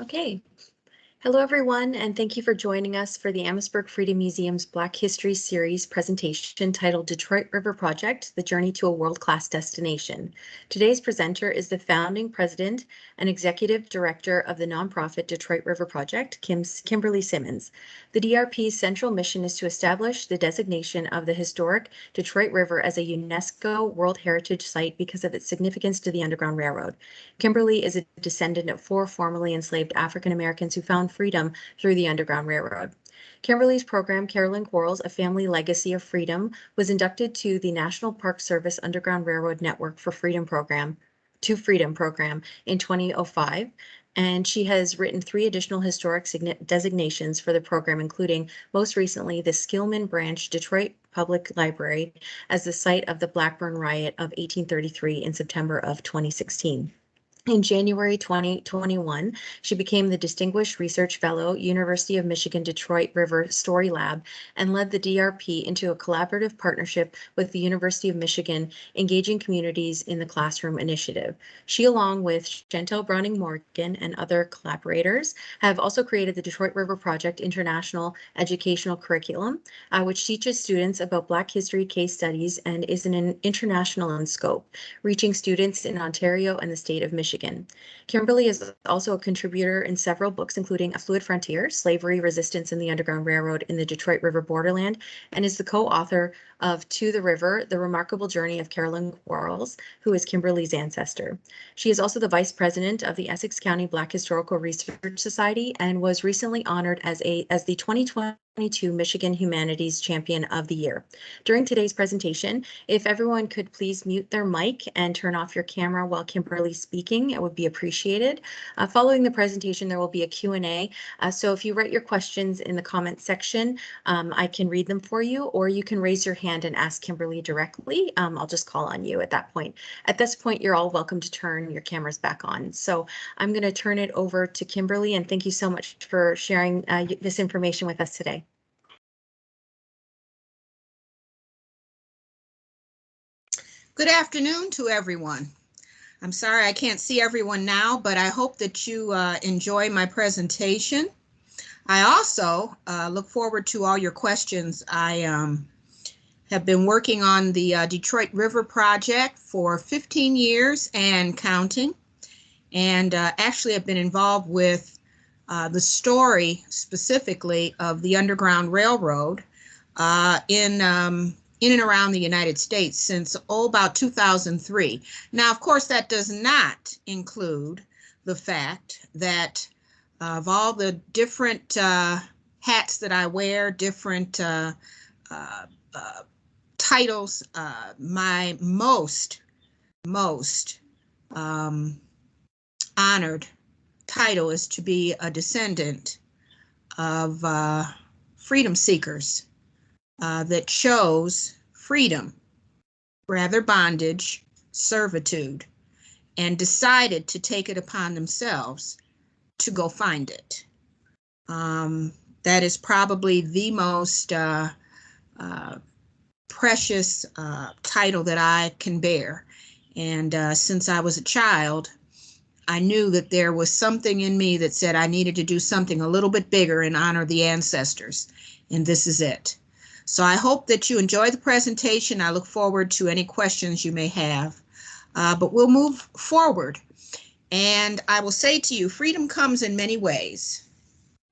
Okay. Hello, everyone, and thank you for joining us for the Amherstburg Freedom Museum's Black History Series presentation titled Detroit River Project, The Journey to a World-Class Destination. Today's presenter is the founding president and executive director of the nonprofit Detroit River Project, Kimberly Simmons. The DRP's central mission is to establish the designation of the historic Detroit River as a UNESCO World Heritage Site because of its significance to the Underground Railroad. Kimberly is a descendant of 4 formerly enslaved African Americans who found freedom through the Underground Railroad. Kimberly's program, Carolyn Quarles, A Family Legacy of Freedom, was inducted to the National Park Service Underground Railroad Network for Freedom Program in 2005. And she has written 3 additional historic designations for the program, including most recently the Skillman Branch Detroit Public Library as the site of the Blackburn Riot of 1833 in September of 2016. In January 2021, she became the Distinguished Research Fellow, University of Michigan Detroit River Story Lab, and led the DRP into a collaborative partnership with the University of Michigan, Engaging Communities in the Classroom Initiative. She, along with Chantel Browning Morgan and other collaborators, have also created the Detroit River Project International Educational Curriculum, which teaches students about Black history case studies and is an international in scope, reaching students in Ontario and the state of Michigan. Kimberly is also a contributor in several books, including A Fluid Frontier, Slavery, Resistance, and the Underground Railroad in the Detroit River Borderland, and is the co-author of To the River, The Remarkable Journey of Carolyn Quarles, who is Kimberly's ancestor. She is also the vice president of the Essex County Black Historical Research Society and was recently honored as the 2022 Michigan Humanities Champion of the Year. During today's presentation, if everyone could please mute their mic and turn off your camera while Kimberly's speaking, it would be appreciated. Following the presentation, there will be a Q&A. So if you write your questions in the comment section, I can read them for you, or you can raise your hand and ask Kimberly directly. I'll just call on you at that point. At this point, you're all welcome to turn your cameras back on. So I'm going to turn it over to Kimberly, and thank you so much for sharing this information with us today. Good afternoon to everyone. I'm sorry I can't see everyone now, but I hope that you enjoy my presentation. I also look forward to all your questions. I have been working on the Detroit River Project for 15 years and counting, and actually have been involved with the story specifically of the Underground Railroad in and around the United States since about 2003. Now, of course, that does not include the fact that of all the different hats that I wear, different titles, my most honored title is to be a descendant of freedom seekers that chose freedom, rather bondage, servitude, and decided to take it upon themselves to go find it. That is probably the most precious title that I can bear. And since I was a child, I knew that there was something in me that said I needed to do something a little bit bigger and honor the ancestors, and this is it. So I hope that you enjoy the presentation. I look forward to any questions you may have, but we'll move forward. And I will say to you, freedom comes in many ways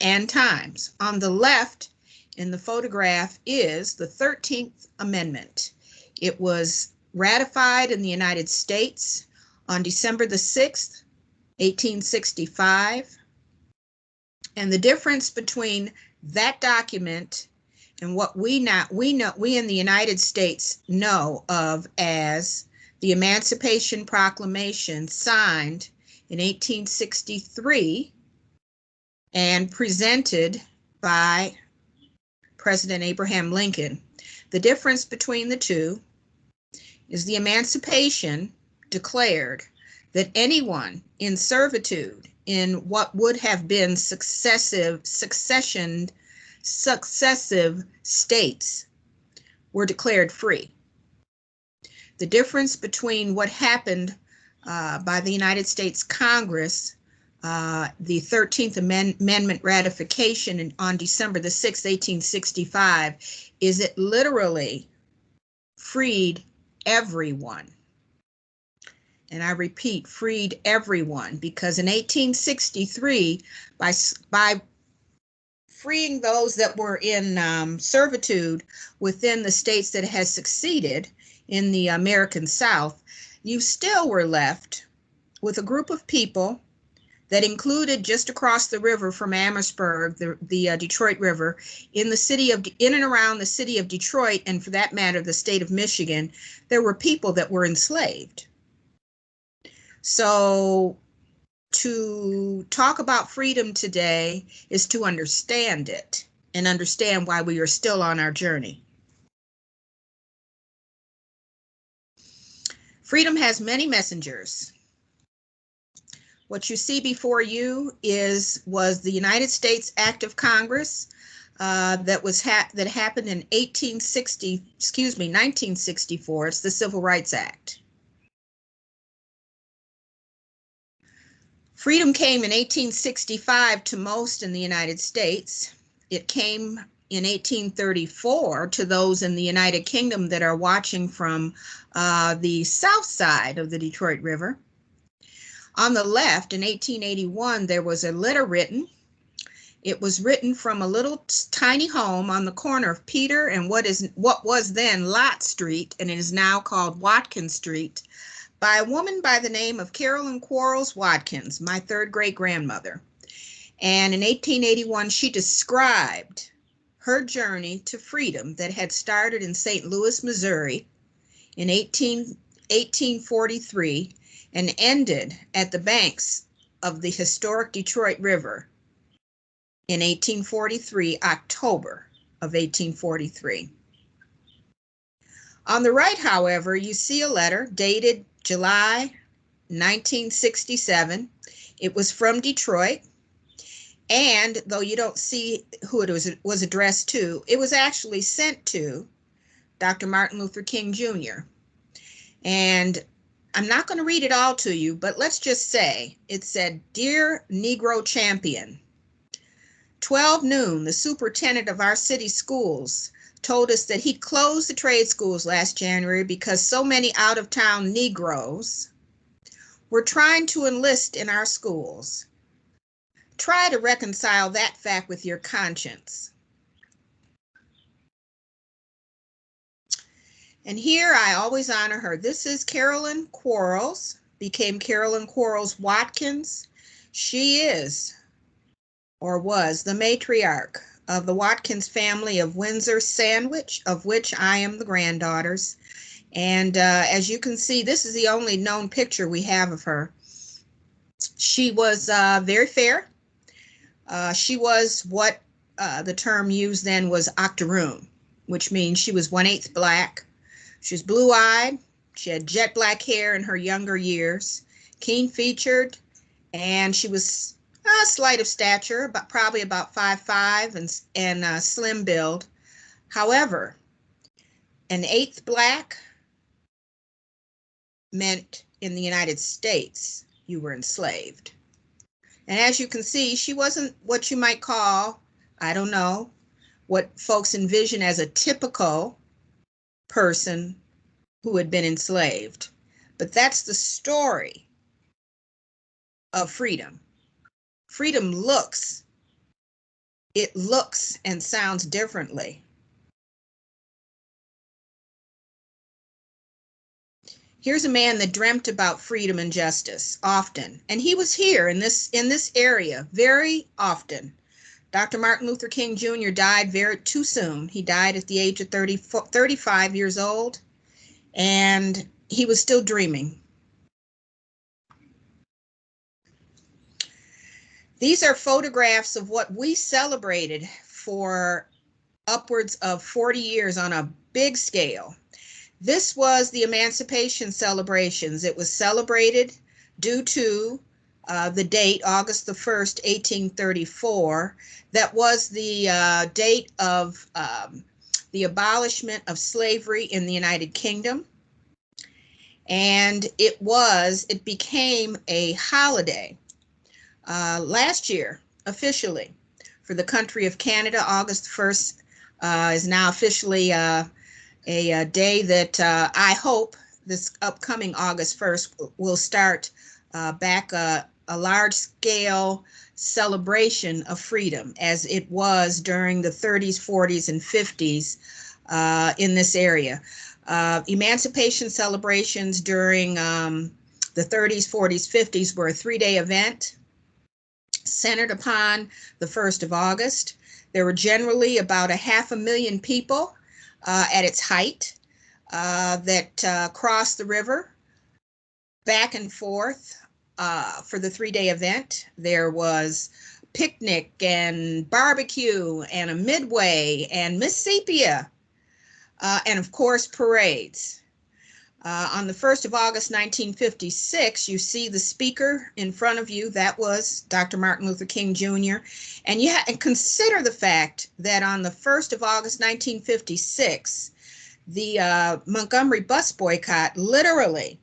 and times. On the left in the photograph is the 13th Amendment. It was ratified in the United States on December the 6th, 1865. And the difference between that document and what we in the United States know of as the Emancipation Proclamation, signed in 1863 and presented by President Abraham Lincoln. The difference between the two is the Emancipation declared that anyone in servitude in what would have been successive states were declared free. The difference between what happened by the United States Congress the 13th Amendment ratification on December the 6th, 1865, is it literally freed everyone. And I repeat, freed everyone, because in 1863, by freeing those that were in servitude within the states that had succeeded in the American South, you still were left with a group of people that included, just across the river from Amherstburg, the Detroit River, in and around the city of Detroit, and for that matter, the state of Michigan, there were people that were enslaved. So to talk about freedom today is to understand it and understand why we are still on our journey. Freedom has many messengers. What you see before you was the United States Act of Congress that happened in 1964. It's the Civil Rights Act. Freedom came in 1865 to most in the United States. It came in 1834 to those in the United Kingdom that are watching from the south side of the Detroit River. On the left, in 1881, there was a letter written. It was written from a little tiny home on the corner of Peter and what was then Lott Street, and it is now called Watkins Street, by a woman by the name of Carolyn Quarles Watkins, my third great-grandmother. And in 1881, she described her journey to freedom that had started in St. Louis, Missouri in 1843 and ended at the banks of the historic Detroit River in 1843, October of 1843. On the right, however, you see a letter dated July 1967. It was from Detroit, and though you don't see who it was addressed to, it was actually sent to Dr. Martin Luther King Jr. And I'm not going to read it all to you, but let's just say it said, "Dear Negro Champion, 12 noon, the superintendent of our city schools told us that he'd closed the trade schools last January because so many out-of-town Negroes were trying to enlist in our schools. Try to reconcile that fact with your conscience." And here I always honor her. This is Carolyn Quarles, became Carolyn Quarles Watkins. She is, or was, the matriarch of the Watkins family of Windsor Sandwich, of which I am the granddaughters. And as you can see, this is the only known picture we have of her. She was very fair. She was what the term used then was octoroon, which means she was 1/8 black. She was blue-eyed. She had jet black hair in her younger years, keen-featured, and she was slight of stature, but probably about 5'5" and slim build. However, 1/8 black meant in the United States you were enslaved. And as you can see, she wasn't what you might call, I don't know, what folks envision as a typical person who had been enslaved. But that's the story of freedom. Freedom looks and sounds differently. Here's a man that dreamt about freedom and justice often, and he was here in this area very often. Dr. Martin Luther King Jr. died too soon. He died at the age of 35 years old, and he was still dreaming. These are photographs of what we celebrated for upwards of 40 years on a big scale. This was the Emancipation Celebrations. It was celebrated due to the date, August the 1st, 1834. That was the date of the abolishment of slavery in the United Kingdom. And it became a holiday last year, officially, for the country of Canada. August 1st is now officially a day that I hope this upcoming August 1st will start back a large-scale celebration of freedom, as it was during the 30s, 40s, and 50s in this area. Emancipation celebrations during the 30s, 40s, 50s were a 3-day event centered upon the 1st of August. There were generally about 500,000 people at its height that crossed the river back and forth for the 3-day event. There was picnic and barbecue and a midway and Mississippi, and of course parades. On the 1st of August 1956, you see the speaker in front of you. That was Dr. Martin Luther King Jr. And consider the fact that on the 1st of August 1956, the Montgomery bus boycott literally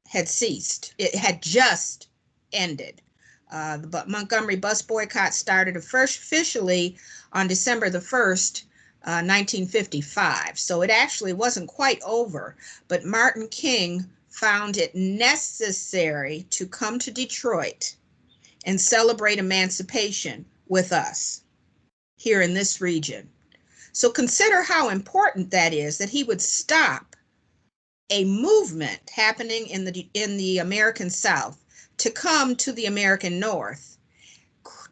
had ceased. It had just ended. The Montgomery bus boycott started officially on December the 1st, 1955. So it actually wasn't quite over, but Martin King found it necessary to come to Detroit and celebrate emancipation with us here in this region. So consider how important that is, that he would stop a movement happening in the American South to come to the American North,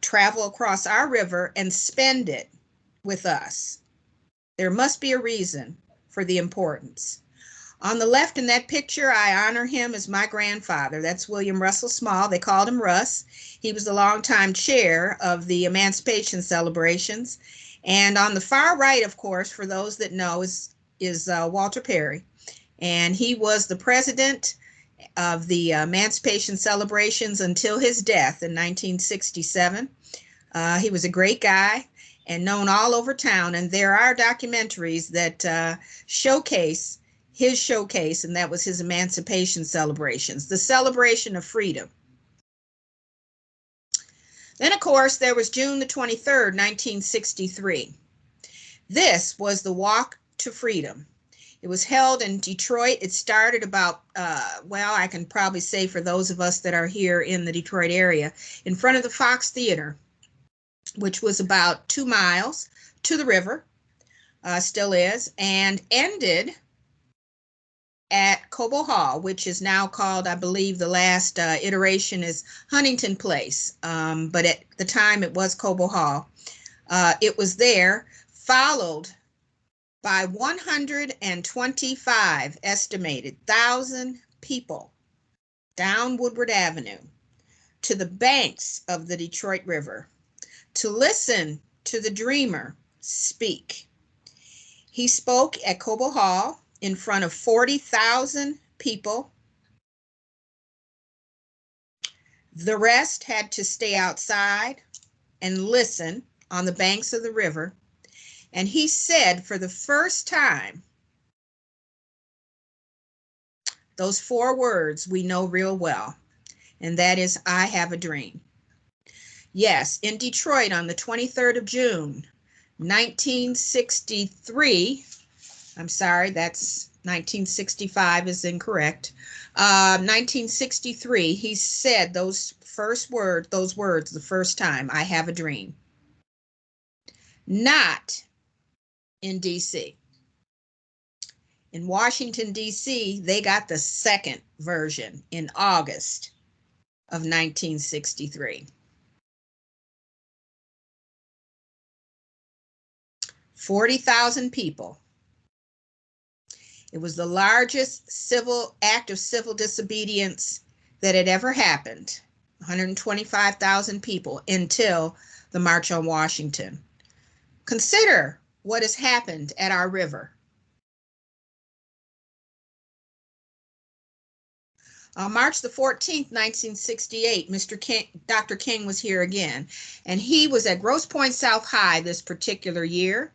travel across our river, and spend it with us. There must be a reason for the importance. On the left in that picture, I honor him as my grandfather. That's William Russell Small. They called him Russ. He was the longtime chair of the Emancipation Celebrations. And on the far right, of course, for those that know, is Walter Perry. And he was the president of the Emancipation Celebrations until his death in 1967. He was a great guy and known all over town. And there are documentaries that showcase his showcase, and that was his Emancipation Celebrations, the celebration of freedom. Then, of course, there was June the 23rd, 1963. This was the Walk to Freedom. It was held in Detroit. It started about, I can probably say for those of us that are here in the Detroit area, in front of the Fox Theater, which was about 2 miles to the river, still is, and ended at Cobo Hall, which is now called, I believe the last iteration is Huntington Place, but at the time it was Cobo Hall. It was there, followed by 125 estimated 1,000 people down Woodward Avenue to the banks of the Detroit River to listen to the dreamer speak. He spoke at Cobo Hall in front of 40,000 people. The rest had to stay outside and listen on the banks of the river. And he said for the first time, those 4 words we know real well, and that is, I have a dream. Yes, in Detroit on the 23rd of June, 1963, I'm sorry, that's 1965 is incorrect. 1963, he said those words the first time, I have a dream. Not in DC. In Washington, D.C., they got the second version in August of 1963. 40,000 people. It was the largest act of civil disobedience that had ever happened. 125,000 people until the March on Washington. Consider what has happened at our river. On March the 14th, 1968, Dr. King was here again, and he was at Grosse Pointe South High this particular year.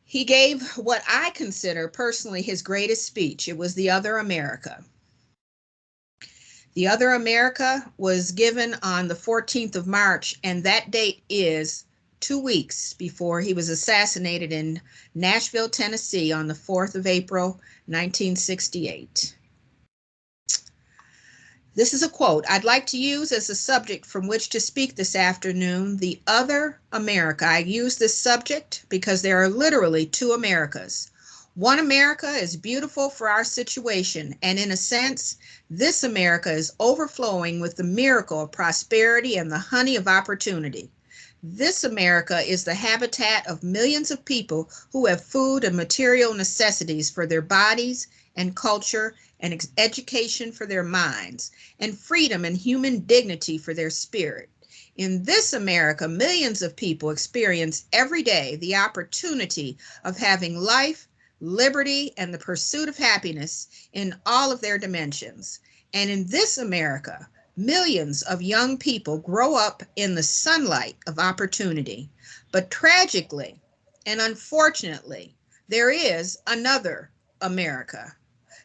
He gave what I consider personally his greatest speech. It was The Other America. The Other America was given on the 14th of March, and that date is 2 weeks before he was assassinated in Nashville, Tennessee on the 4th of April, 1968. This is a quote I'd like to use as a subject from which to speak this afternoon, the other America. I use this subject because there are literally two Americas. One America is beautiful for our situation, and in a sense, this America is overflowing with the miracle of prosperity and the honey of opportunity. This America is the habitat of millions of people who have food and material necessities for their bodies and culture and education for their minds, and freedom and human dignity for their spirit. In this America, millions of people experience every day the opportunity of having life, liberty, and the pursuit of happiness in all of their dimensions. And in this America, millions of young people grow up in the sunlight of opportunity. But tragically and unfortunately, there is another America.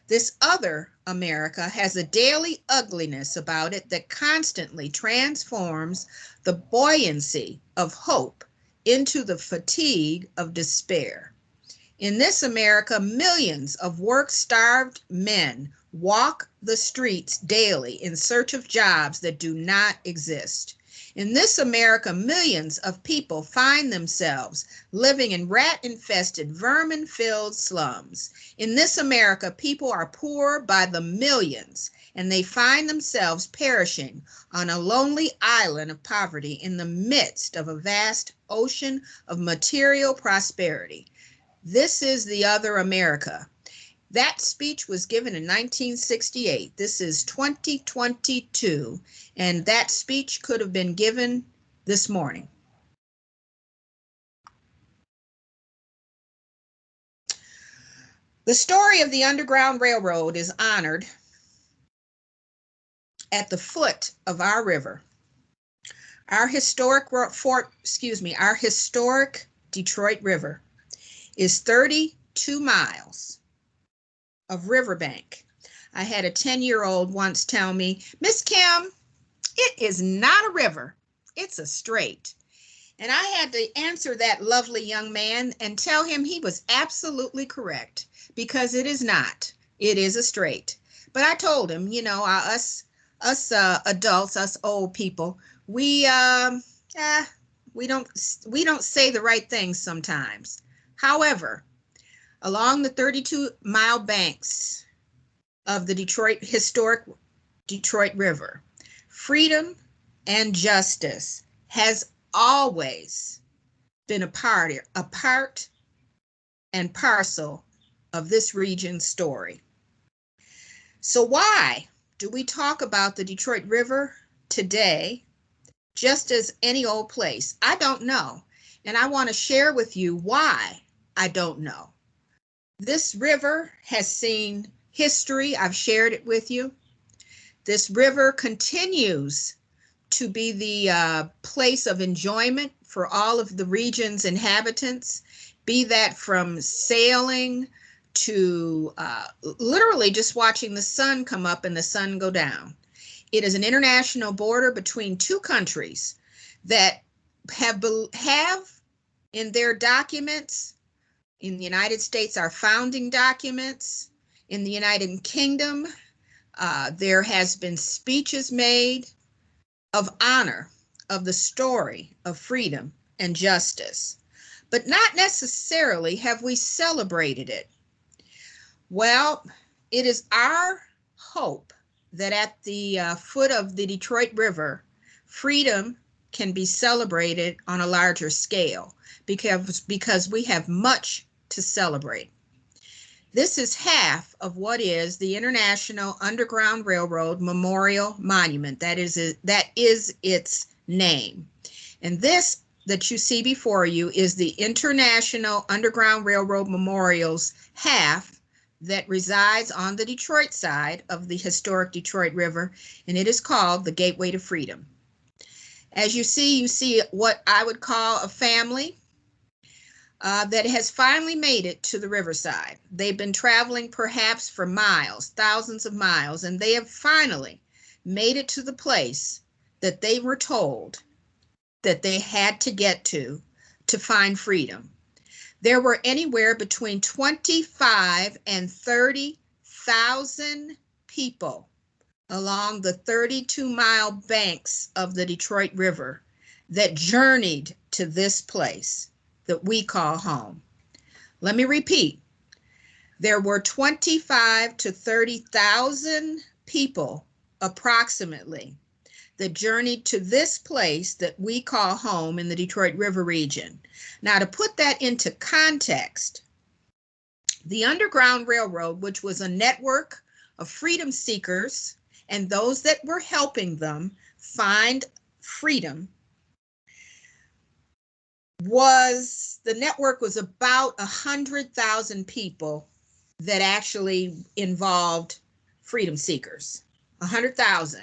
This other America has a daily ugliness about it that constantly transforms the buoyancy of hope into the fatigue of despair. In this America, millions of work-starved men walk the streets daily in search of jobs that do not exist. In this America, millions of people find themselves living in rat-infested, vermin-filled slums. In this America, people are poor by the millions, and they find themselves perishing on a lonely island of poverty in the midst of a vast ocean of material prosperity. This is the other America. That speech was given in 1968. This is 2022, and that speech could have been given this morning. The story of the Underground Railroad is honored at the foot of our river. Our historic Detroit River is 32 miles of riverbank. I had a 10-year-old once tell me, "Miss Kim, it is not a river, it's a strait." And I had to answer that lovely young man and tell him he was absolutely correct, because it is not. It is a strait. But I told him, you know, us adults, us old people, we don't say the right things sometimes. However, along the 32-mile banks of the historic Detroit River, freedom and justice has always been a part and parcel of this region's story. So why do we talk about the Detroit River today just as any old place? I don't know, and I want to share with you why I don't know. This river has seen history. I've shared it with you. This river continues to be the place of enjoyment for all of the region's inhabitants, be that from sailing to literally just watching the sun come up and the sun go down. It is an international border between two countries that have in their documents. In the United States, our founding documents. In the United Kingdom, there has been speeches made of honor of the story of freedom and justice, but not necessarily have we celebrated it. Well, it is our hope that at the foot of the Detroit River, freedom can be celebrated on a larger scale because we have much to celebrate. This is half of what is the International Underground Railroad Memorial Monument. That is its name. And this that you see before you is the International Underground Railroad Memorial's half that resides on the Detroit side of the historic Detroit River, and it is called the Gateway to Freedom. As you see what I would call a family that has finally made it to the riverside. They've been traveling perhaps for miles, thousands of miles, and they have finally made it to the place that they were told that they had to get to find freedom. There were anywhere between 25 and 30,000 people along the 32-mile banks of the Detroit River that journeyed to this place that we call home. Let me repeat. There were 25 to 30,000 people approximately that journeyed to this place that we call home in the Detroit River region. Now, to put that into context, the Underground Railroad, which was a network of freedom seekers and those that were helping them find freedom, the network was about 100,000 people that actually involved freedom seekers, 100,000.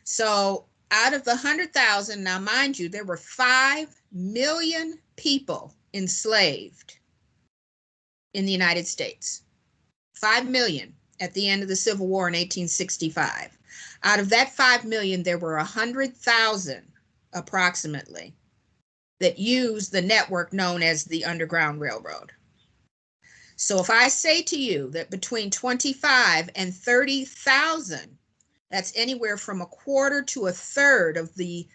So out of the 100,000, now mind you, there were 5 million people enslaved in the United States. 5 million at the end of the Civil War in 1865. Out of that 5 million, there were 100,000 approximately that used the network known as the Underground Railroad. So if I say to you that between 25 and 30,000, that's anywhere from a quarter to a third of the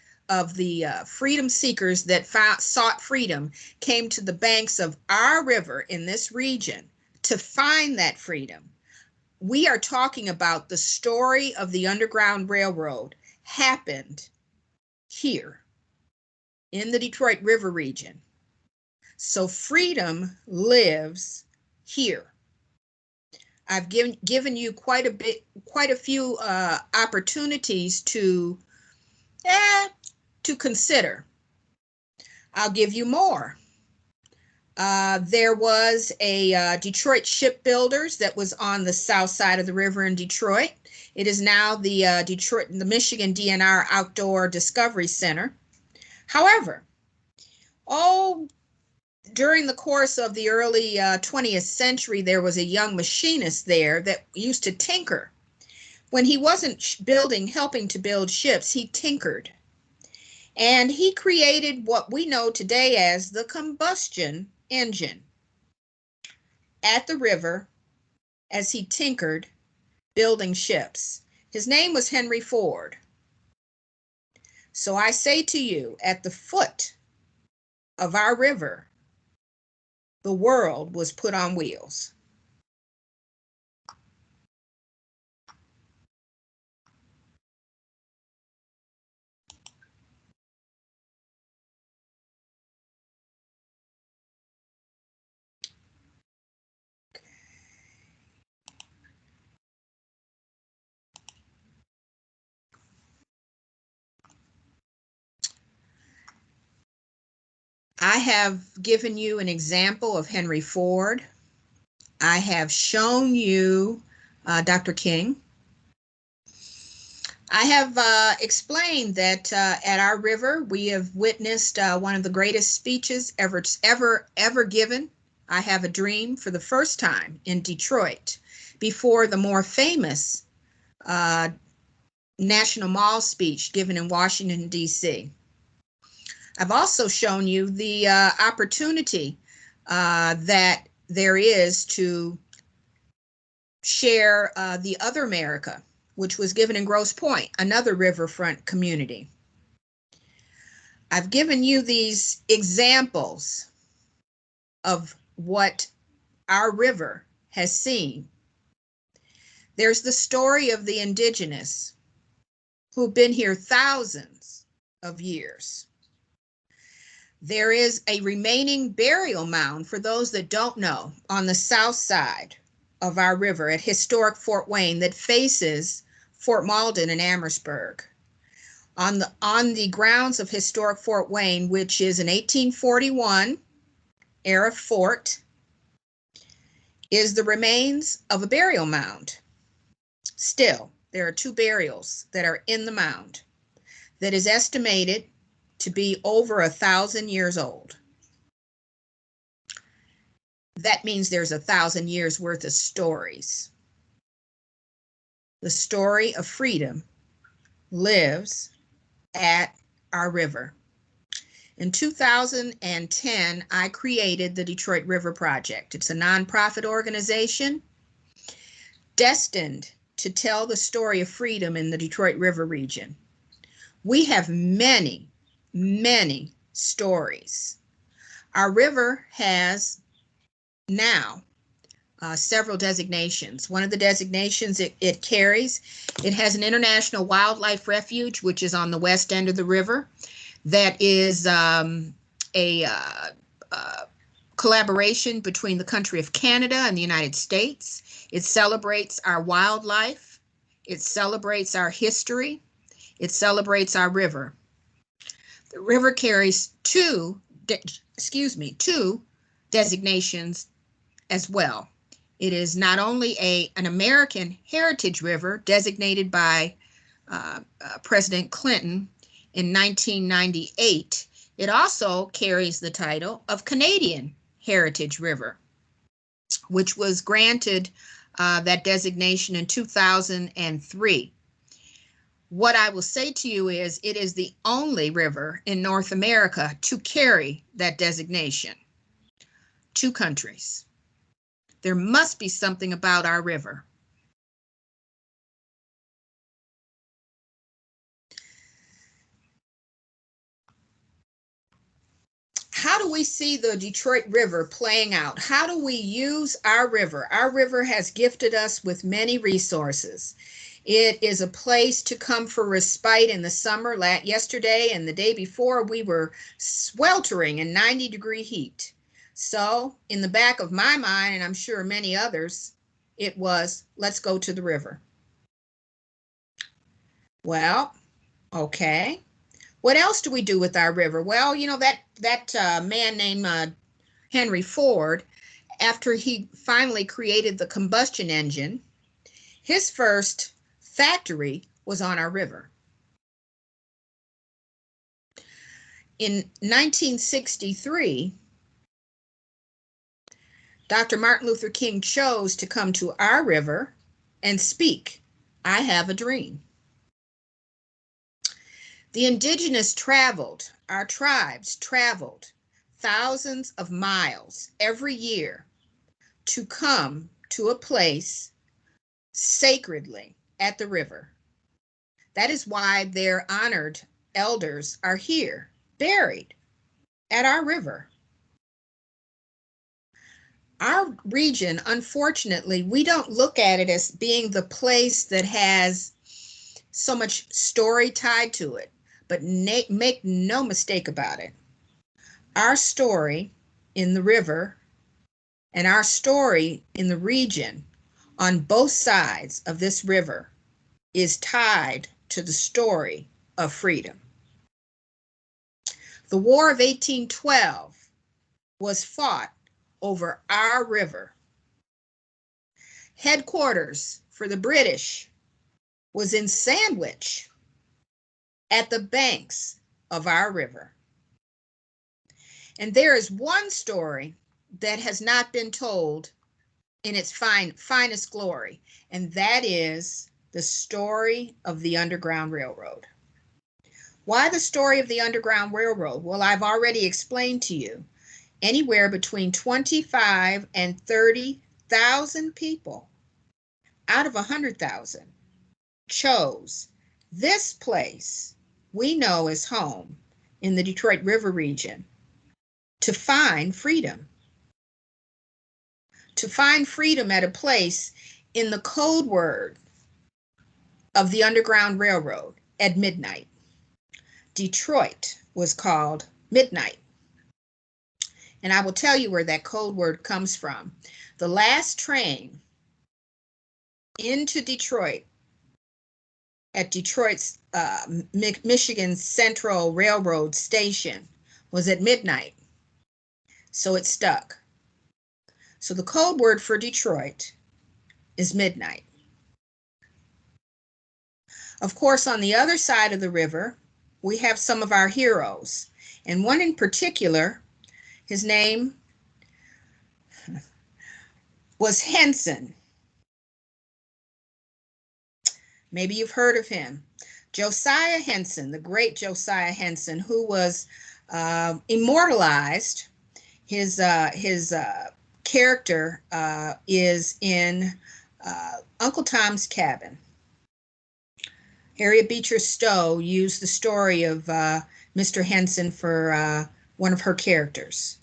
freedom seekers that sought freedom came to the banks of our river in this region to find that freedom. We are talking about the story of the Underground Railroad happened here in the Detroit River region. So freedom lives here. I've given you quite a few opportunities to consider. I'll give you more. There was a Detroit Shipbuilders that was on the south side of the river in Detroit. It is now the Michigan DNR Outdoor Discovery Center. However, during the course of the early 20th century, there was a young machinist there that used to tinker. When he wasn't helping to build ships, he tinkered. And he created what we know today as the combustion engine at the river as he tinkered building ships. His name was Henry Ford. So I say to you, at the foot of our river, the world was put on wheels. I have given you an example of Henry Ford. I have shown you Dr. King. I have explained that at our river, we have witnessed one of the greatest speeches ever given. I Have a Dream, for the first time in Detroit, before the more famous National Mall speech given in Washington, D.C. I've also shown you the opportunity that there is to share the Other America, which was given in Grosse Pointe, another riverfront community. I've given you these examples of what our river has seen. There's the story of the indigenous who've been here thousands of years. There is a remaining burial mound, for those that don't know, on the south side of our river at historic Fort Wayne that faces Fort Malden and Amherstburg. On the grounds of historic Fort Wayne, which is an 1841 era fort, is the remains of a burial mound. Still, there are 2 burials that are in the mound that is estimated to be over 1,000 years old. That means there's 1,000 years worth of stories. The story of freedom lives at our river. In 2010, I created the Detroit River Project. It's a nonprofit organization destined to tell the story of freedom in the Detroit River region. We have many, many stories. Our river has now several designations. One of the designations it carries, it has an international wildlife refuge, which is on the west end of the river. That is a collaboration between the country of Canada and the United States. It celebrates our wildlife. It celebrates our history. It celebrates our river. The river carries two designations as well. It is not only an American heritage river designated by President Clinton in 1998, it also carries the title of Canadian Heritage River, which was granted that designation in 2003. What I will say to you is it is the only river in North America to carry that designation. 2 countries. There must be something about our river. How do we see the Detroit River playing out? How do we use our river? Our river has gifted us with many resources. It is a place to come for respite in the summer. Yesterday and the day before, we were sweltering in 90-degree heat. So in the back of my mind, and I'm sure many others, it was, let's go to the river. Well, okay. What else do we do with our river? Well, you know, that man named Henry Ford, after he finally created the combustion engine, his first factory was on our river. In 1963, Dr. Martin Luther King chose to come to our river and speak, "I have a dream." The indigenous traveled, our tribes traveled thousands of miles every year to come to a place sacredly at the river. That is why their honored elders are here, buried at our river. Our region, unfortunately, we don't look at it as being the place that has so much story tied to it. But make no mistake about it. Our story in the river and our story in the region on both sides of this river is tied to the story of freedom. The War of 1812 was fought over our river. Headquarters for the British was in Sandwich, at the banks of our river. And there is one story that has not been told in its finest glory, and that is the story of the Underground Railroad. Why the story of the Underground Railroad? Well, I've already explained to you. Anywhere between 25 and 30,000 people out of 100,000 chose this place we know as home in the Detroit River region to find freedom. To find freedom at a place in the code word of the Underground Railroad at midnight. Detroit was called midnight. And I will tell you where that code word comes from. The last train into Detroit at Detroit's Michigan Central Railroad Station was at midnight. So it stuck. So the code word for Detroit is midnight. Of course, on the other side of the river, we have some of our heroes. And one in particular, his name was Henson. Maybe you've heard of him. Josiah Henson, the great Josiah Henson, who was immortalized. His character is in Uncle Tom's Cabin. Harriet Beecher Stowe used the story of Mr. Henson for one of her characters.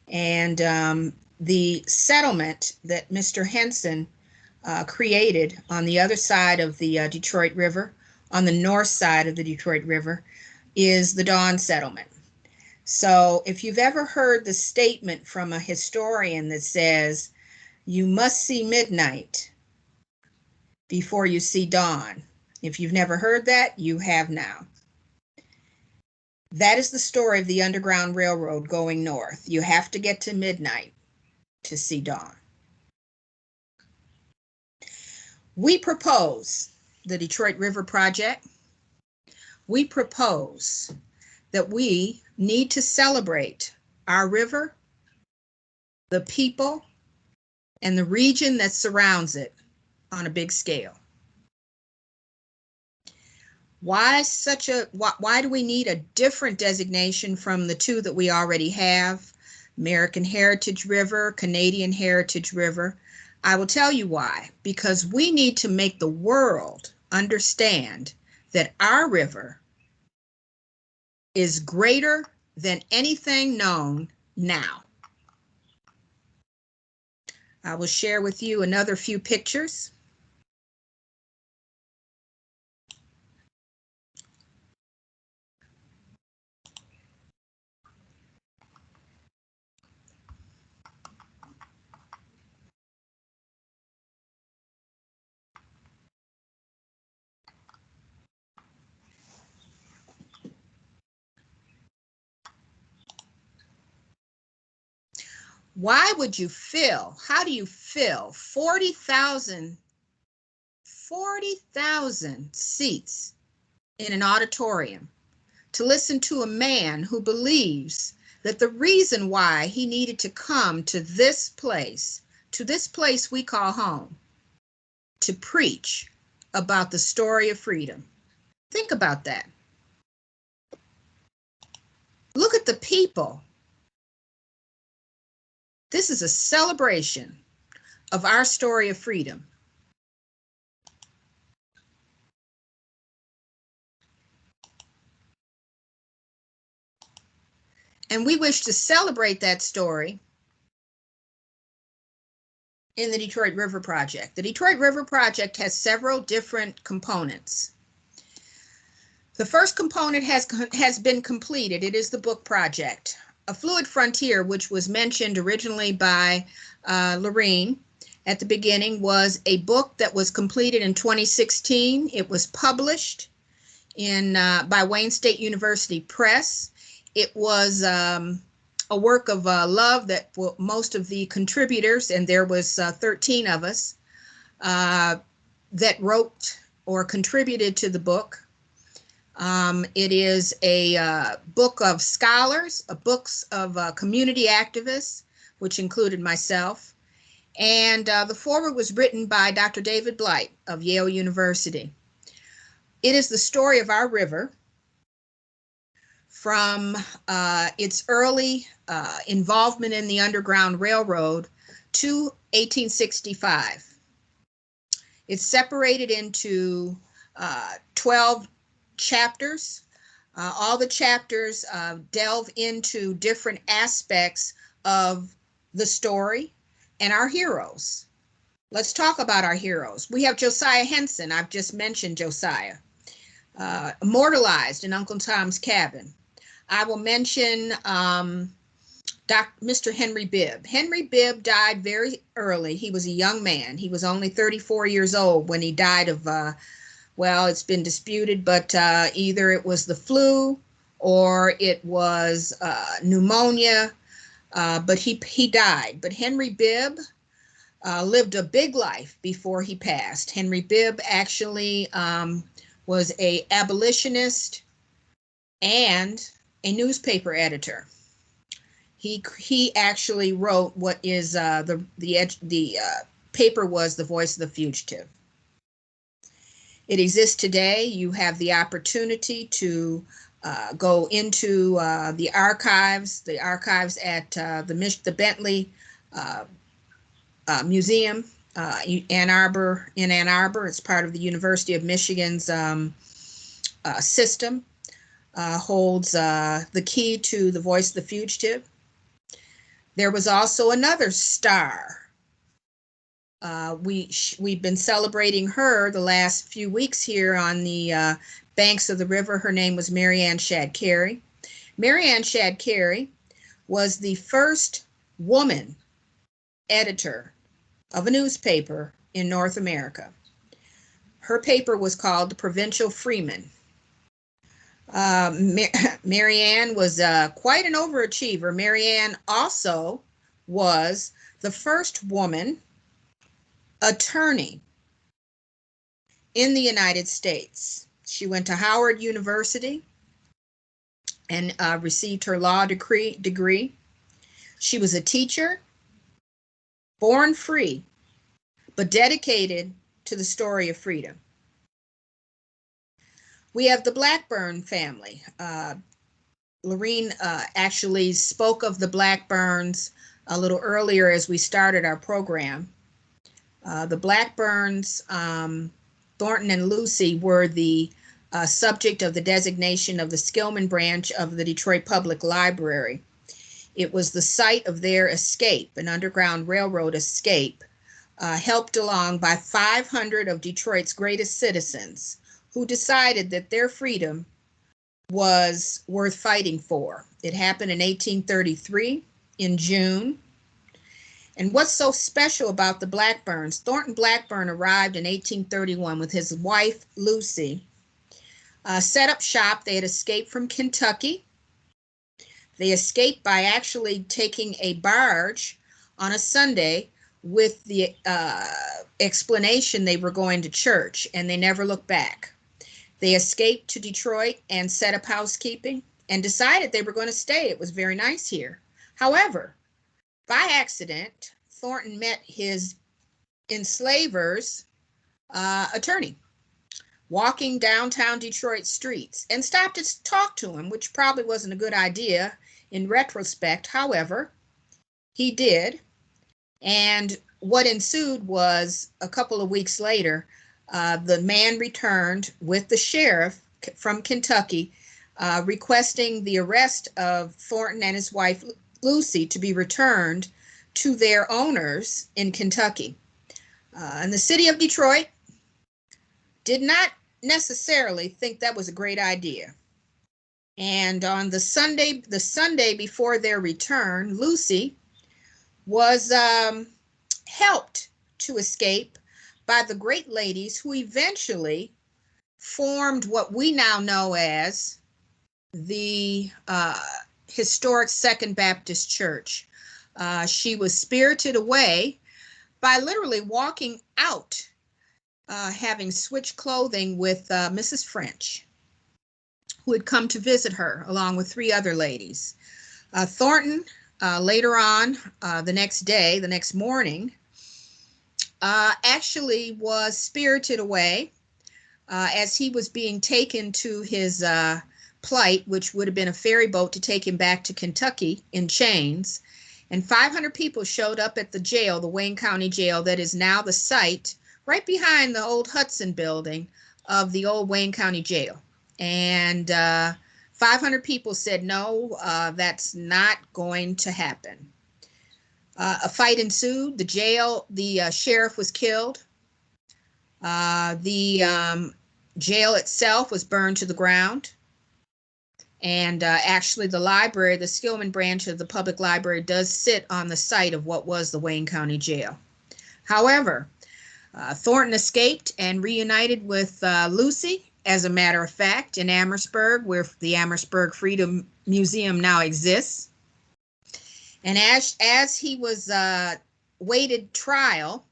And the settlement that Mr. Henson created on the other side of the Detroit River, on the north side of the Detroit River, is the Dawn Settlement. So if you've ever heard the statement from a historian that says, you must see midnight before you see dawn, if you've never heard that, you have now. That is the story of the Underground Railroad going north. You have to get to midnight to see dawn. We propose the Detroit River Project. We propose that we need to celebrate our river, the people, and the region that surrounds it on a big scale. Why do we need a different designation from the two that we already have? American Heritage River, Canadian Heritage River. I will tell you why. Because we need to make the world understand that our river is greater than anything known now. I will share with you another few pictures. Why would you fill, how do you fill 40,000 seats in an auditorium to listen to a man who believes that the reason why he needed to come to this place we call home, to preach about the story of freedom? Think about that. Look at the people. This is a celebration of our story of freedom. And we wish to celebrate that story in the Detroit River Project. The Detroit River Project has several different components. The first component has been completed. It is the book project. A Fluid Frontier, which was mentioned originally by Lorene at the beginning, was a book that was completed in 2016. It was published by Wayne State University Press. It was a work of love that most of the contributors, and there was 13 of us, that wrote or contributed to the book. It is a book of scholars, books of community activists, which included myself. And the foreword was written by Dr. David Blight of Yale University. It is the story of our river from its early involvement in the Underground Railroad to 1865. It's separated into 12 chapters. All the chapters delve into different aspects of the story and our heroes. Let's talk about our heroes. We have Josiah Henson. I've just mentioned Josiah, immortalized in Uncle Tom's Cabin. I will mention Mr. Henry Bibb. Henry Bibb died very early. He was a young man. He was only 34 years old when he died of well, it's been disputed, but either it was the flu or it was pneumonia, but he died. But Henry Bibb lived a big life before he passed. Henry Bibb actually was an abolitionist and a newspaper editor. He actually wrote what is the paper was The Voice of the Fugitive. It exists today. You have the opportunity to go into the archives at the Bentley Museum in Ann Arbor. It's part of the University of Michigan's system. Holds the key to the Voice of the Fugitive. There was also another star. We've been celebrating her the last few weeks here on the banks of the river. Her name was Mary Ann Shadd Cary. Mary Ann Shadd Cary was the first woman editor of a newspaper in North America. Her paper was called the Provincial Freeman. Mary Ann was quite an overachiever. Mary Ann also was the first woman attorney in the United States. She went to Howard University and received her law degree. She was a teacher, born free, but dedicated to the story of freedom. We have the Blackburn family. Lorene actually spoke of the Blackburns a little earlier as we started our program. The Blackburns, Thornton and Lucy, were the subject of the designation of the Skillman branch of the Detroit Public Library. It was the site of their escape, an Underground Railroad escape, helped along by 500 of Detroit's greatest citizens who decided that their freedom was worth fighting for. It happened in 1833 in June. And what's so special about the Blackburns? Thornton Blackburn arrived in 1831 with his wife, Lucy, set up shop. They had escaped from Kentucky. They escaped by actually taking a barge on a Sunday with the explanation they were going to church, and they never looked back. They escaped to Detroit and set up housekeeping and decided they were going to stay. It was very nice here. However, by accident, Thornton met his enslavers' attorney walking downtown Detroit streets and stopped to talk to him, which probably wasn't a good idea in retrospect. However, he did. And what ensued was a couple of weeks later, the man returned with the sheriff from Kentucky, requesting the arrest of Thornton and his wife, Lucy, to be returned to their owners in Kentucky. And the city of Detroit did not necessarily think that was a great idea. And on the Sunday before their return, Lucy was helped to escape by the great ladies who eventually formed what we now know as the historic Second Baptist Church. She was spirited away by literally walking out, having switched clothing with Mrs. French, who had come to visit her along with 3 other ladies. Thornton, later on, the next morning, actually was spirited away as he was being taken to his plight, which would have been a ferry boat to take him back to Kentucky in chains. And 500 people showed up at the jail, the Wayne County Jail, that is now the site right behind the old Hudson building of the old Wayne County Jail. And 500 people said, no, that's not going to happen. A fight ensued. The sheriff was killed. The jail itself was burned to the ground. And actually the library, the Skillman branch of the public library, does sit on the site of what was the Wayne County Jail. However, Thornton escaped and reunited with Lucy, as a matter of fact, in Amherstburg, where the Amherstburg Freedom Museum now exists. And as he was waited trial,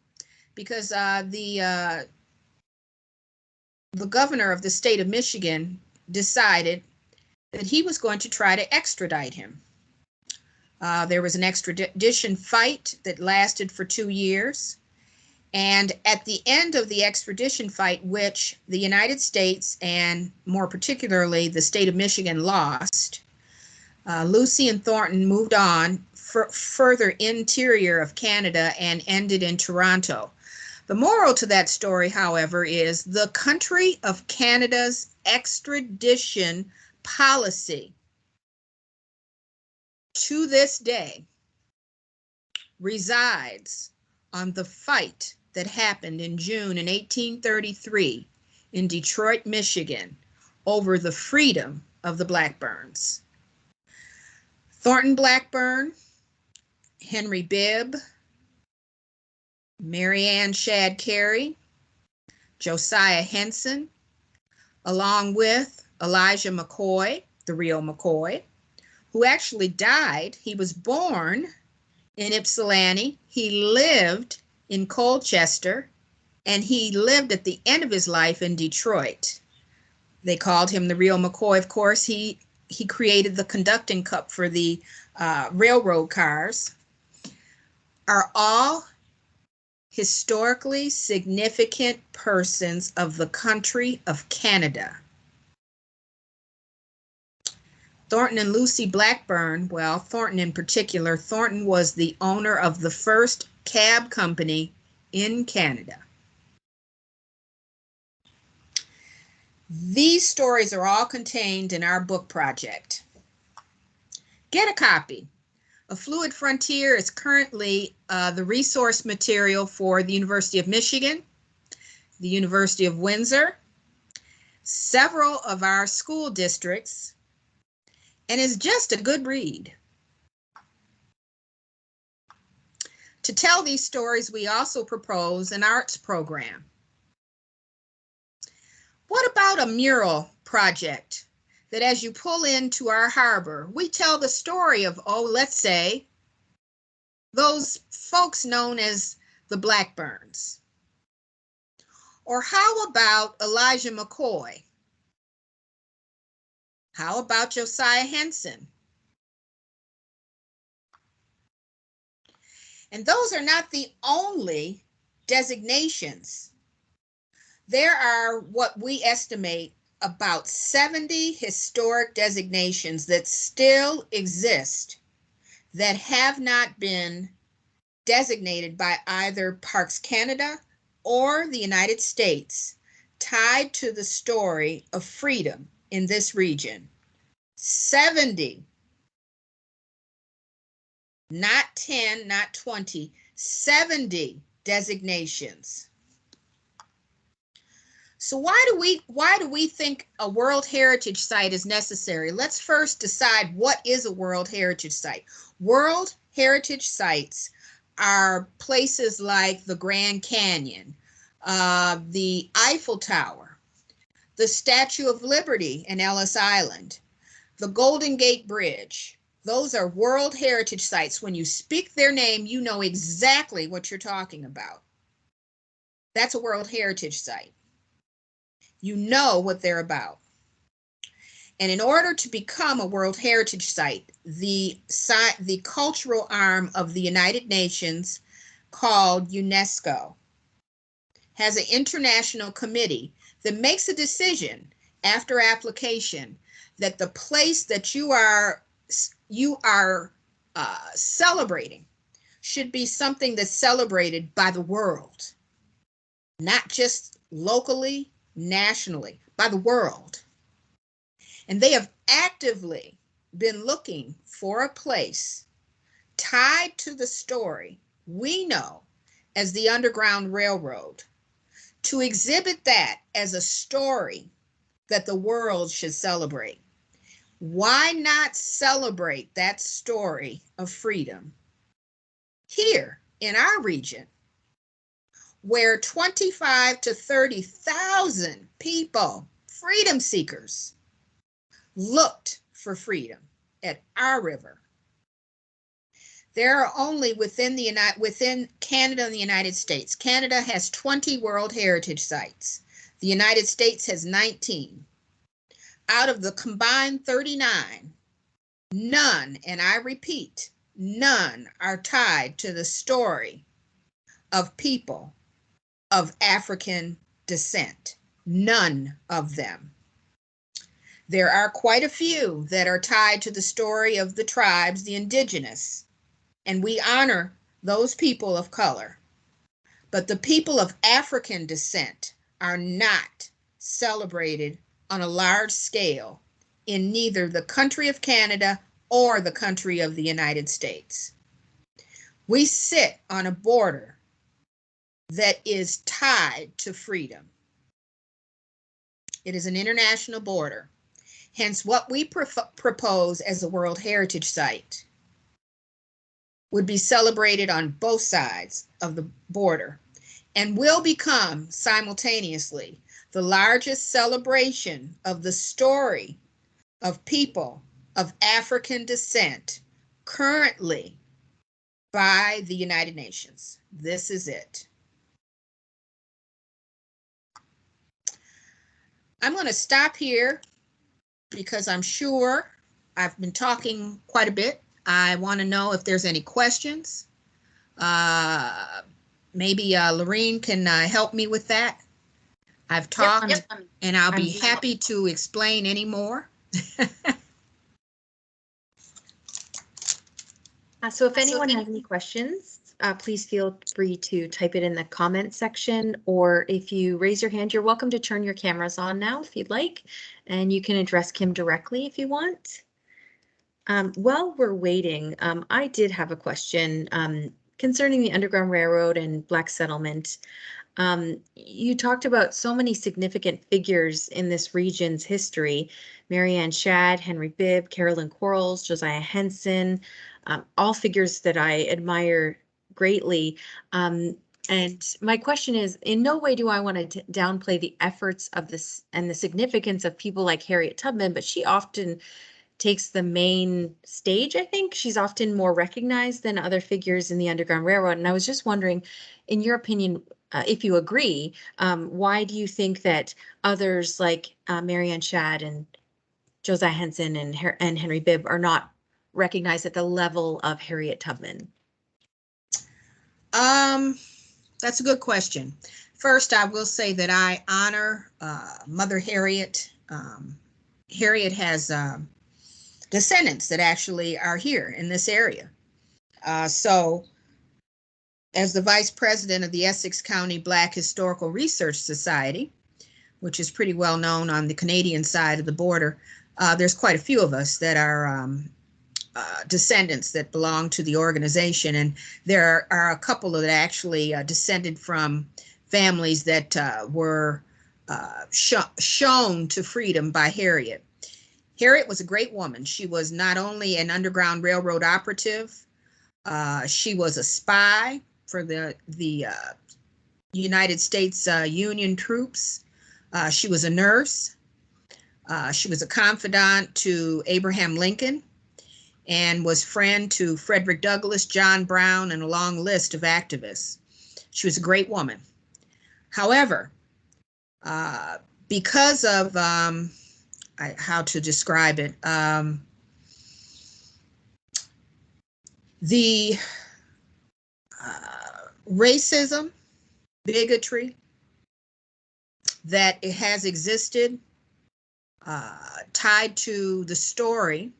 because the governor of the state of Michigan decided that he was going to try to extradite him. There was an extradition fight that lasted for 2 years. And at the end of the extradition fight, which the United States and more particularly the state of Michigan lost, Lucy and Thornton moved on further interior of Canada and ended in Toronto. The moral to that story, however, is the country of Canada's extradition policy to this day resides on the fight that happened in June in 1833 in Detroit, Michigan, over the freedom of the Blackburns. Thornton Blackburn, Henry Bibb, Mary Ann Shadd Cary, Josiah Henson, along with Elijah McCoy, the real McCoy, who actually died. He was born in Ypsilanti. He lived in Colchester, and he lived at the end of his life in Detroit. They called him the real McCoy. Of course, he created the conducting cup for the railroad cars, are all historically significant persons of the country of Canada. Thornton and Lucy Blackburn, well, Thornton in particular, Thornton was the owner of the first cab company in Canada. These stories are all contained in our book project. Get a copy. A Fluid Frontier is currently the resource material for the University of Michigan, the University of Windsor, several of our school districts, and is just a good read. To tell these stories, we also propose an arts program. What about a mural project that as you pull into our harbor, we tell the story of, let's say, those folks known as the Blackburns? Or how about Elijah McCoy? How about Josiah Henson? And those are not the only designations. There are what we estimate about 70 historic designations that still exist that have not been designated by either Parks Canada or the United States, tied to the story of freedom in this region. 70, not 10, not 20, 70 designations. So why do we think a World Heritage Site is necessary? Let's first decide what is a World Heritage Site. World Heritage Sites are places like the Grand Canyon, the Eiffel Tower, the Statue of Liberty in Ellis Island, the Golden Gate Bridge. Those are World Heritage Sites. When you speak their name, you know exactly what you're talking about. That's a World Heritage Site. You know what they're about. And in order to become a World Heritage Site, the cultural arm of the United Nations, called UNESCO, has an international committee that makes a decision after application that the place that you are celebrating should be something that's celebrated by the world, not just locally, nationally, by the world. And they have actively been looking for a place tied to the story we know as the Underground Railroad, to exhibit that as a story that the world should celebrate. Why not celebrate that story of freedom here in our region, where 25 to 30,000 people, freedom seekers, looked for freedom at our river? There are only within Canada and the United States. Canada has 20 World Heritage Sites. The United States has 19. Out of the combined 39, none, and I repeat, none are tied to the story of people of African descent. None of them. There are quite a few that are tied to the story of the tribes, the indigenous, and we honor those people of color. But the people of African descent are not celebrated on a large scale in neither the country of Canada or the country of the United States. We sit on a border that is tied to freedom. It is an international border. Hence, what we propose as a World Heritage Site would be celebrated on both sides of the border and will become simultaneously the largest celebration of the story of people of African descent currently by the United Nations. This is it. I'm going to stop here because I'm sure I've been talking quite a bit. I want to know if there's any questions. Maybe Lorene can help me with that. I've talked, and I'll be happy to explain any more. So if anyone has any questions, please feel free to type it in the comment section, or if you raise your hand, you're welcome to turn your cameras on now if you'd like, and you can address Kim directly if you want. While we're waiting, I did have a question concerning the Underground Railroad and Black settlement. You talked about so many significant figures in this region's history: Mary Ann Shadd, Henry Bibb, Carolyn Quarles, Josiah Henson, all figures that I admire greatly. And my question is, in no way do I want to downplay the efforts of this and the significance of people like Harriet Tubman, but she often takes the main stage. I think she's often more recognized than other figures in the Underground Railroad. And I was just wondering, in your opinion, if you agree, why do you think that others like Mary Ann Shadd and Josiah Henson and Henry Bibb are not recognized at the level of Harriet Tubman? That's a good question. First, I will say that I honor Mother Harriet. Harriet has descendants that actually are here in this area. So as the vice president of the Essex County Black Historical Research Society, which is pretty well known on the Canadian side of the border, there's quite a few of us that are descendants that belong to the organization. And there are a couple that actually descended from families that were shown to freedom by Harriet. Harriet was a great woman. She was not only an Underground Railroad operative, she was a spy for the United States Union troops. She was a nurse. She was a confidant to Abraham Lincoln and was friend to Frederick Douglass, John Brown, and a long list of activists. She was a great woman. However, because of how to describe it, the racism, bigotry that it has existed, tied to the story,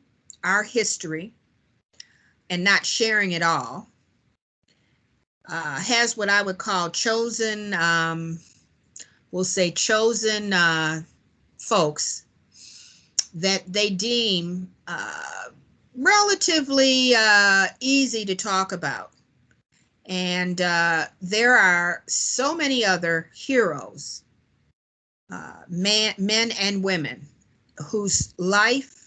our history, and not sharing it all, has what I would call chosen, we'll say chosen folks that they deem relatively easy to talk about. And there are so many other heroes, men and women, whose life,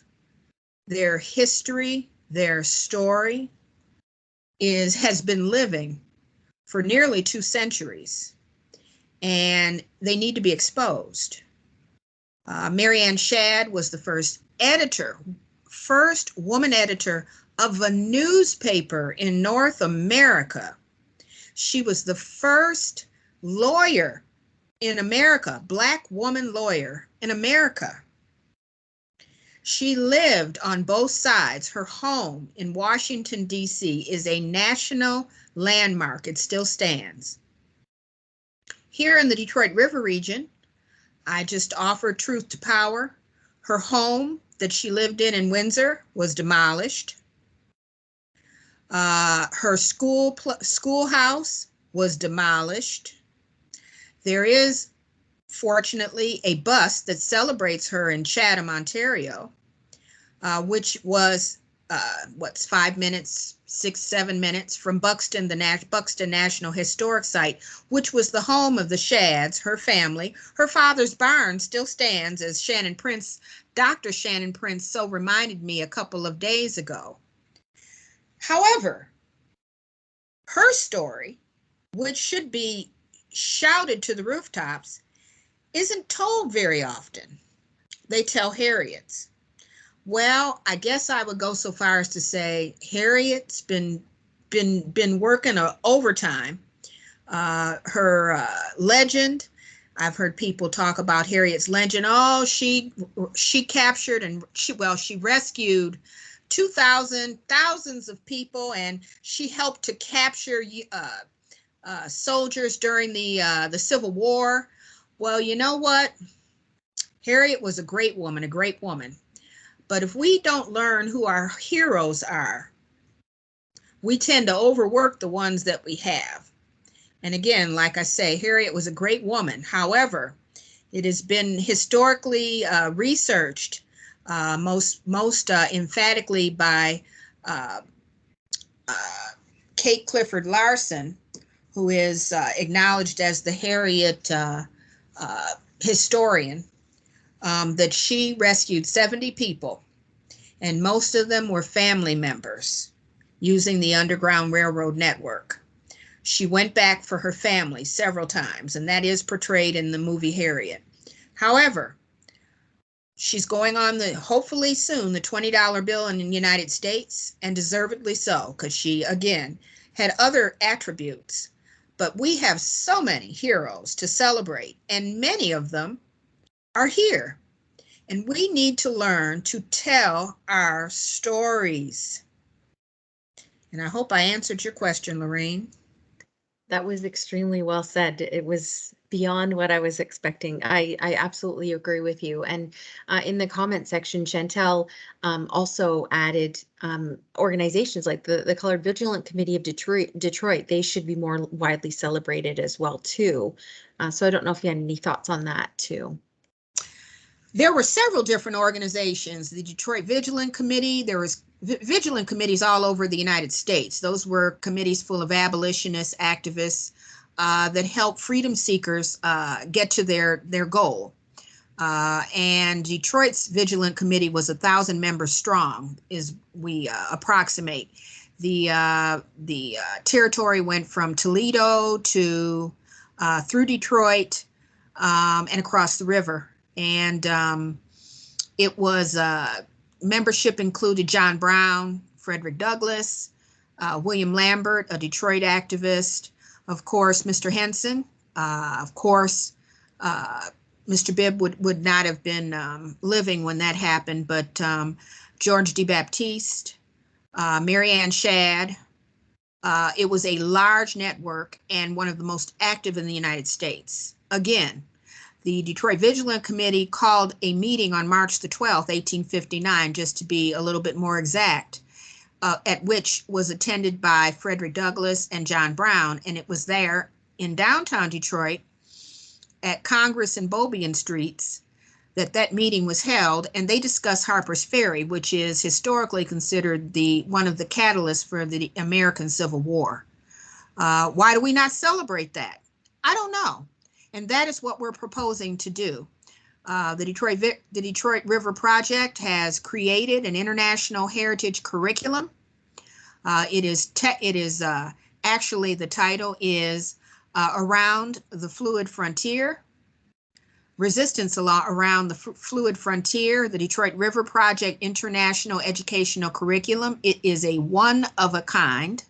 their history, their story has been living for nearly 2 centuries, and they need to be exposed. Mary Ann Shadd was the first woman editor of a newspaper in North America. She was the first lawyer in America, Black woman lawyer in America. She lived on both sides. Her home in Washington, D.C. is a national landmark. It still stands. Here in the Detroit River region, I just offered Truth to Power. Her home that she lived in Windsor was demolished. Her schoolhouse was demolished. There is, fortunately, a bus that celebrates her in Chatham, Ontario, which was, 5 minutes, 6-7 minutes from Buxton, the Buxton National Historic Site, which was the home of the Shadds, her family. Her father's barn still stands, as Dr. Shannon Prince so reminded me a couple of days ago. However, her story, which should be shouted to the rooftops, isn't told very often. They tell Harriet's. Well, I guess I would go so far as to say Harriet's been working overtime. Her legend, I've heard people talk about Harriet's legend. Oh, she captured and she rescued thousands of people, and she helped to capture soldiers during the Civil War. Well, you know what? Harriet was a great woman. But if we don't learn who our heroes are, we tend to overwork the ones that we have. And again, like I say, Harriet was a great woman. However, it has been historically researched most emphatically by Kate Clifford Larson, who is acknowledged as the Harriet historian, that she rescued 70 people, and most of them were family members using the Underground Railroad network. She went back for her family several times, and that is portrayed in the movie Harriet. However, she's going on hopefully soon, the $20 bill in the United States, and deservedly so, because she, again, had other attributes. But we have so many heroes to celebrate, and many of them are here. And we need to learn to tell our stories. And I hope I answered your question, Lorraine. That was extremely well said. It was beyond what I was expecting. I absolutely agree with you. And in the comment section, Chantel also added organizations like the Colored Vigilant Committee of Detroit. They should be more widely celebrated as well, too. So I don't know if you had any thoughts on that, too. There were several different organizations. The Detroit Vigilant Committee, there was vigilant committees all over the United States. Those were committees full of abolitionists, activists that helped freedom seekers get to their goal. And Detroit's Vigilant Committee was 1,000 members strong, is we approximate. The territory went from Toledo to through Detroit and across the river. And it was membership included John Brown, Frederick Douglass, William Lambert, a Detroit activist, of course, Mr. Henson, of course, Mr. Bibb would not have been living when that happened, but George D. Baptiste, Mary Ann Shadd. It was a large network and one of the most active in the United States. Again, the Detroit Vigilant Committee called a meeting on March the 12th, 1859, just to be a little bit more exact, at which was attended by Frederick Douglass and John Brown, and it was there in downtown Detroit at Congress and Beaubien Streets that meeting was held, and they discussed Harper's Ferry, which is historically considered one of the catalysts for the American Civil War. Why do we not celebrate that? I don't know. And that is what we're proposing to do. The Detroit River Project has created an international heritage curriculum. Actually, the title is Around the Fluid Frontier, Resistance Around the Fluid Frontier, the Detroit River Project International Educational Curriculum. It is a one of a kind.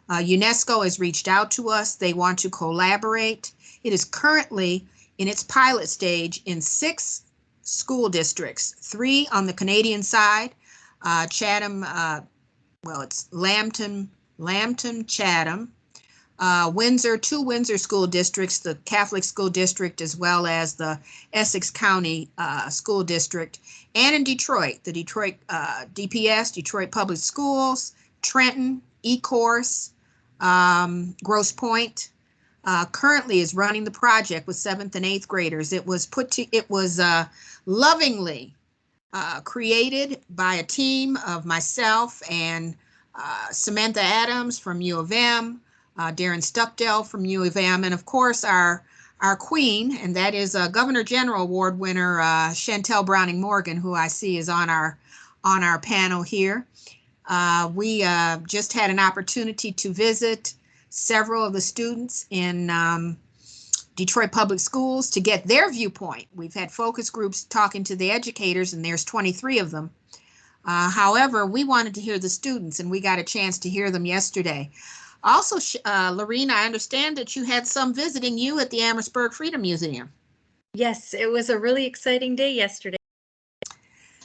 UNESCO has reached out to us. They want to collaborate. It is currently in its pilot stage in 6 school districts, 3 on the Canadian side, Chatham, it's Lambton, Chatham, Windsor, 2 Windsor school districts, the Catholic school district, as well as the Essex County school district, and in Detroit, the Detroit DPS, Detroit Public Schools, Trenton, eCourse, Grosse Pointe, currently is running the project with 7th and 8th graders. It was lovingly created by a team of myself and Samantha Adams from U of M, Darren Stuckdale from U of M, and of course our queen, and that is Governor General Award winner Chantel Browning Morgan, who I see is on our panel here. We just had an opportunity to visit several of the students in Detroit Public Schools to get their viewpoint. We've had focus groups talking to the educators, and there's 23 of them. However, we wanted to hear the students, and we got a chance to hear them yesterday. Also, Lorene, I understand that you had some visiting you at the Amherstburg Freedom Museum. Yes, it was a really exciting day yesterday.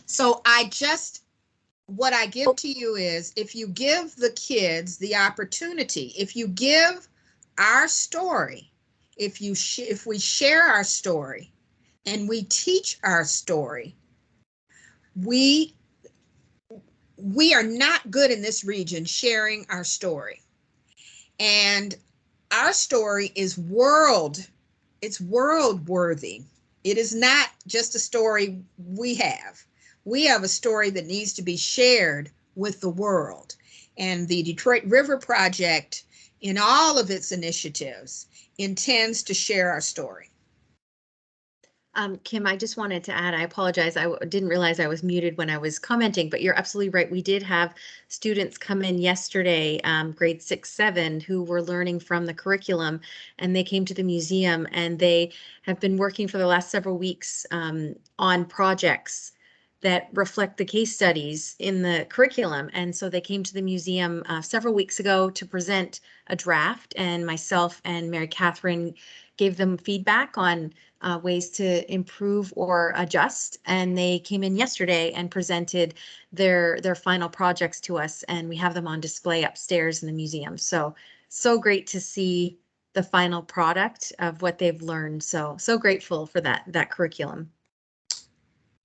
So what I give to you is, if you give the kids the opportunity, if you give our story, if we share our story and we teach our story, we are not good in this region sharing our story. And our story is it's world worthy. It is not just a story we have. We have a story that needs to be shared with the world. And the Detroit River Project, in all of its initiatives, intends to share our story. Kim, I just wanted to add, I apologize. I didn't realize I was muted when I was commenting, but you're absolutely right. We did have students come in yesterday, grade 6, 7, who were learning from the curriculum, and they came to the museum, and they have been working for the last several weeks on projects that reflect the case studies in the curriculum. And so they came to the museum several weeks ago to present a draft, and myself and Mary Catherine gave them feedback on ways to improve or adjust. And they came in yesterday and presented their final projects to us, and we have them on display upstairs in the museum. So great to see the final product of what they've learned. So grateful for that curriculum.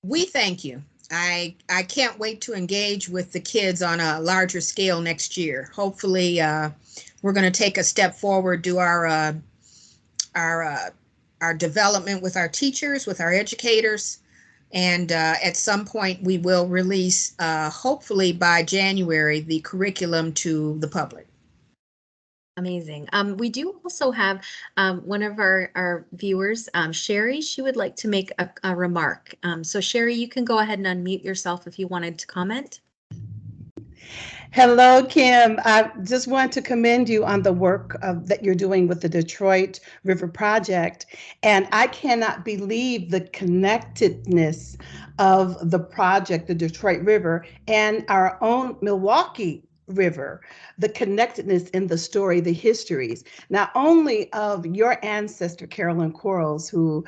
We thank you. I can't wait to engage with the kids on a larger scale next year. Hopefully, we're going to take a step forward, do our development with our teachers, with our educators, and at some point we will release, hopefully by January, the curriculum to the public. Amazing. We do also have one of our viewers, Sherry. She would like to make a remark. So Sherry, you can go ahead and unmute yourself if you wanted to comment. Hello, Kim. I just want to commend you on the work that you're doing with the Detroit River Project. And I cannot believe the connectedness of the project, the Detroit River, and our own Milwaukee River, the connectedness in the story, the histories, not only of your ancestor, Carolyn Quarles, who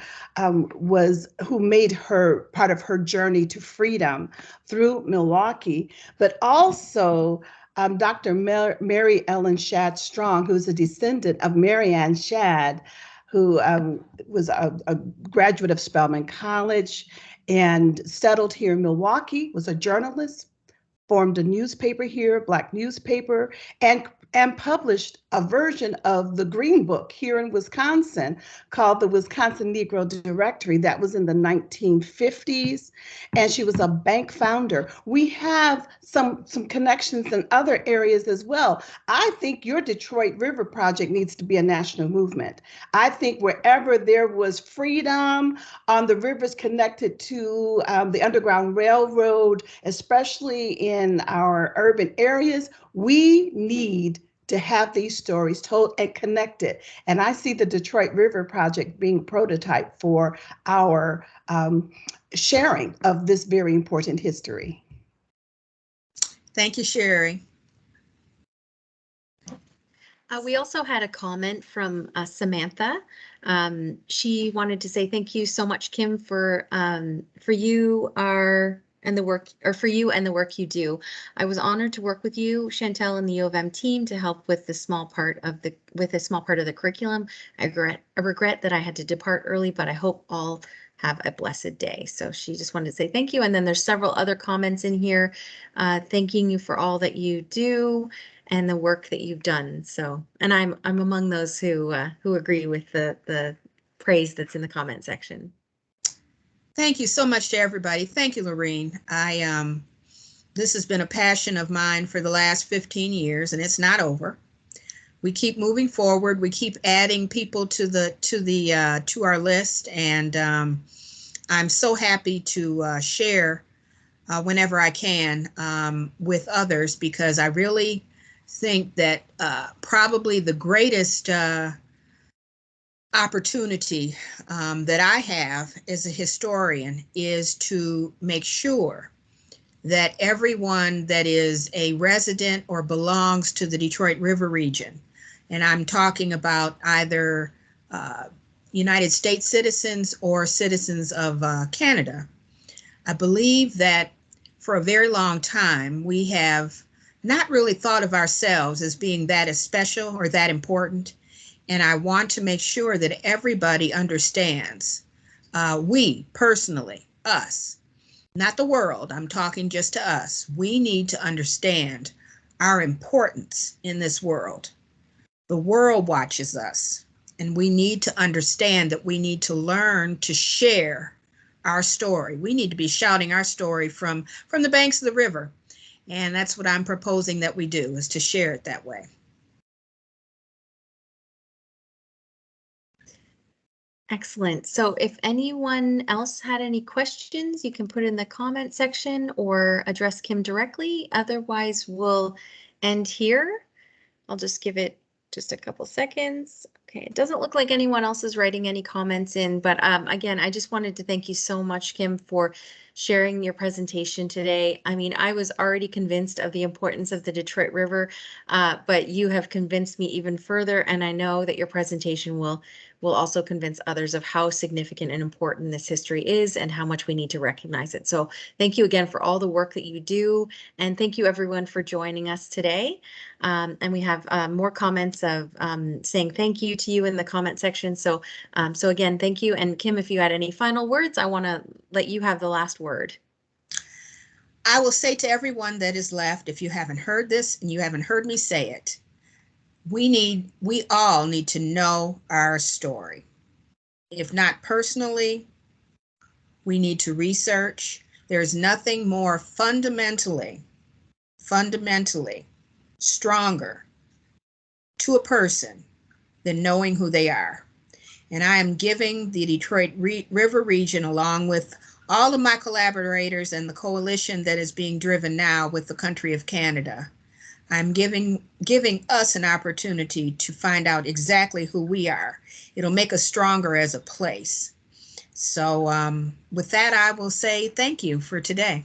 made her part of her journey to freedom through Milwaukee, but also Dr. Mary Ellen Shadd Strong, who's a descendant of Mary Ann Shadd, who was a graduate of Spelman College and settled here in Milwaukee, was a journalist, formed a newspaper here, Black newspaper, and published a version of the Green Book here in Wisconsin called the Wisconsin Negro Directory. That was in the 1950s, and she was a bank founder. We have some connections in other areas as well. I think your Detroit River Project needs to be a national movement. I think wherever there was freedom on the rivers connected to the Underground Railroad, especially in our urban areas, we need to have these stories told and connected. And I see the Detroit River Project being a prototype for our sharing of this very important history. Thank you, Sherry. We also had a comment from Samantha. She wanted to say thank you so much, Kim, for you are and the work, or for you and the work you do. I was honored to work with you, Chantel, and the U of M team to help with a small part of the curriculum. I regret that I had to depart early, but I hope all have a blessed day. So she just wanted to say thank you. And then there's several other comments in here thanking you for all that you do and the work that you've done. So, and I'm among those who agree with the praise that's in the comment section. Thank you so much to everybody. Thank you, Lorene. This has been a passion of mine for the last 15 years, and it's not over. We keep moving forward. We keep adding people to our list, and I'm so happy to share whenever I can with others, because I really think that probably the greatest opportunity that I have as a historian is to make sure that everyone that is a resident or belongs to the Detroit River region, and I'm talking about either United States citizens or citizens of Canada, I believe that for a very long time we have not really thought of ourselves as being that as special or that important. And I want to make sure that everybody understands, we personally, us, not the world, I'm talking just to us. We need to understand our importance in this world. The world watches us, and we need to understand that we need to learn to share our story. We need to be shouting our story from the banks of the river. And that's what I'm proposing that we do, is to share it that way. Excellent. So if anyone else had any questions, you can put in the comment section or address Kim directly. Otherwise, we'll end here. I'll just give it just a couple seconds. Okay, it doesn't look like anyone else is writing any comments in, but again, I just wanted to thank you so much, Kim, for sharing your presentation today. I mean, I was already convinced of the importance of the Detroit River, but you have convinced me even further, and I know that your presentation will also convince others of how significant and important this history is and how much we need to recognize it. So thank you again for all the work that you do, and thank you everyone for joining us today. And we have more comments of saying thank you to you in the comment section. So, so again, thank you. And Kim, if you had any final words, I want to let you have the last word. I will say to everyone that is left, if you haven't heard this and you haven't heard me say it, we all need to know our story. If not personally, we need to research. There's nothing more fundamentally stronger to a person than knowing who they are. And I am giving the Detroit River region, along with all of my collaborators and the coalition that is being driven now with the country of Canada, I'm giving us an opportunity to find out exactly who we are. It'll make us stronger as a place. So with that, I will say thank you for today.